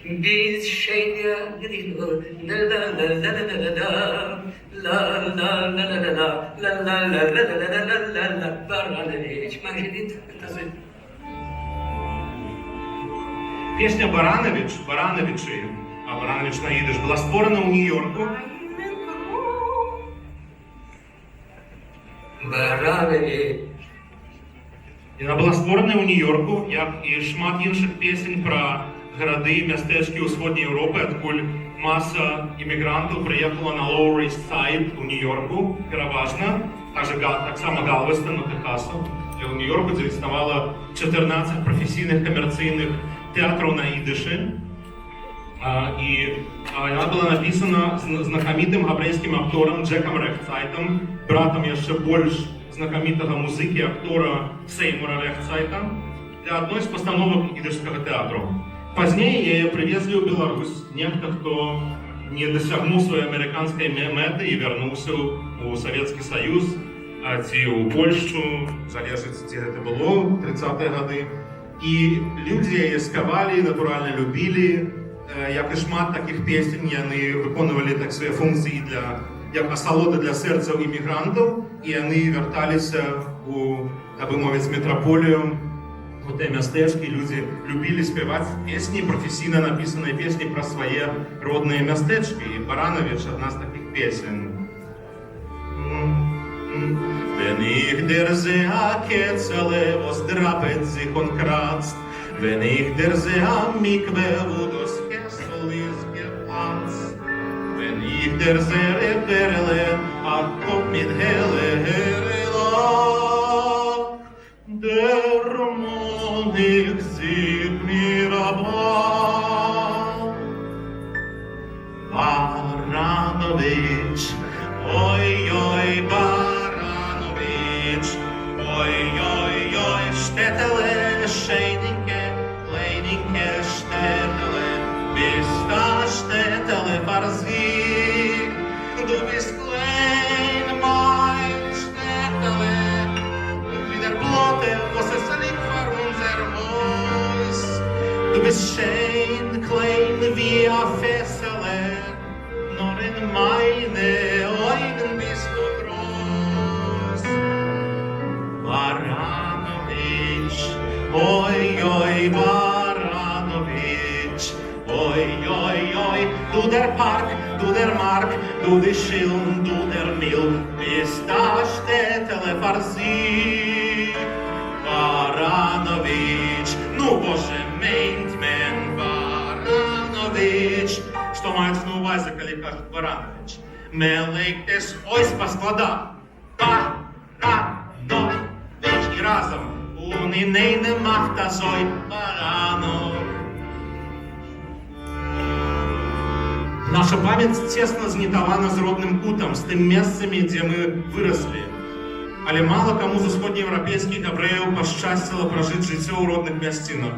Biz şeyde gidiyor. Песня «Баранович», «Барановичи», а «Баранович» на идиш, была створена у Нью-Йорку. Яна была створена у Нью-Йорку, як і шмат інших песень про городи і мястэчкі ўсходняй Европы, адкуль маса іммігрантаў прыехала на Lower East Side у Нью-Йорку, пераважна, таксама Галвестон, у Техасу. І у Нью-Йорку заіснавала 14 професійных камерцыйных театраў на ідышы. І яна была напісана знакамітым габрэйскім акторам Джекам Рехцайтам, братам яшчэ больш знакамітага музыкі, актора Сеймура Рехцайта, для адной з пастановак ідышскага тэатру. Пазней яе прывезлі ў Беларусь нехта, хто не дасягнуў сваёй амерыканскай мэты і вярнуўся ў Савецкі Саюз ці ў Польшчу, залежыць, дзе гэта было, 30-е гады. І людзі яе спявалі, натуральна любілі, як і шмат такіх песень, яны выконвалі так свае функцыі як асалода для сэрцаў іммігрантаў, і яны вярталіся у, так бы мовіць, метраполію, у те мястэчкі. Людзі любілі спяваць песні, прафесійна напісаныя песні пра свае родныя мястэчкі. І «Баранович» адна з такіх песень. Wenn ich der Sea ketzele, was drapet sich und kratzt, wenn ich der Sea mikve, wo das Kessel ist geplatzt, wenn ich der See reperle, kommt mit helle Herrela, der Monig sieht mir aber. Baranovic, oi, oi, Baranovic, oi, oi, oi, Städtele, Scheininke, Leininke, Städtele, bist da Städtele Farsvik, du bist klein, mein Städtele, wie der Blote, was es liegt vor unser Haus, du bist schön, klein wie a Fessele, nur in meine Augen bist du groß. Baranovic, oi, oi, Baranovic, oi, oi, oi, du der Park, du der Mark, du die Schilm, du der Mil, bist da Städtele Farsik. Baranovic, ну, Боже, meint men Baranovic. Што маецца на увазе, калі кажуць Баранович? Мелейк теж ось по складах. Баранович. І разом унинейне махтазой Баранов. Наша памяць цесна знітавана з родным кутам, з тым месцамі, дзе мы выраслі. Але мала каму з усходнееўрапейскіх габрэяў пашчасціла пражыць жыццё ў родных мясцінах.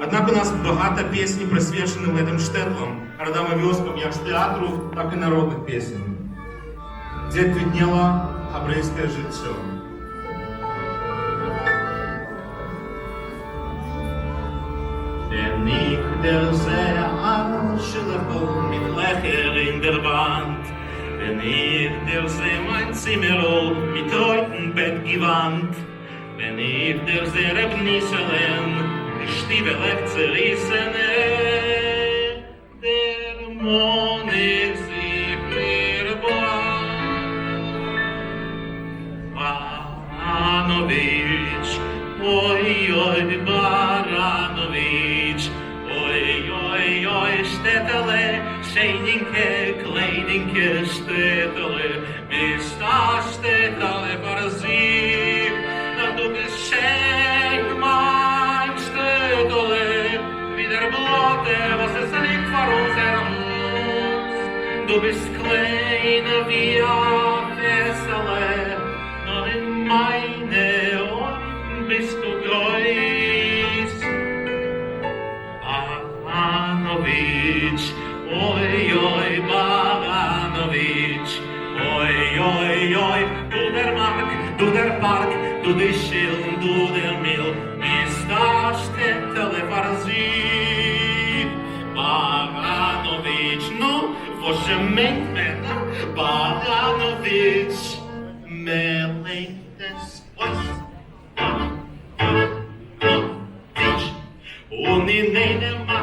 Аднак у нас багата песні прысвечаны гэтым штэтлам, гарадам і вёскам, як з тэатру, так і народных песень, дзе квітнела габрэйскае жыццё. Wenn ich der See anschlage mit Löcher in der Wand, wenn ich der See mein Zimmer mit Reutenbett gewandt, wenn ich der See Rebniselen, die Stiefel zerrissene, der Monig sich mir Baranovic, oi, oi, Baranovic, oi, oi, oi, Städtele, Scheininke, Kleininke, Städtele, bist da Städtele Farsik, du bist schön, mein Städtele, wie der Blote, was es liegt vor unser Haus. Du bist klein wie a Fessele, nur in meine Augen bist du groß. Baranovic, oi, oi, Baranovic, oi, oi, oi, du der Mark, du der Park, du die Schilm, Дудеміл, місташте телефарзит. Баганович, ну, вожеменьмена, Баганович, мелейтесь, ось. Баганович, уни не нема,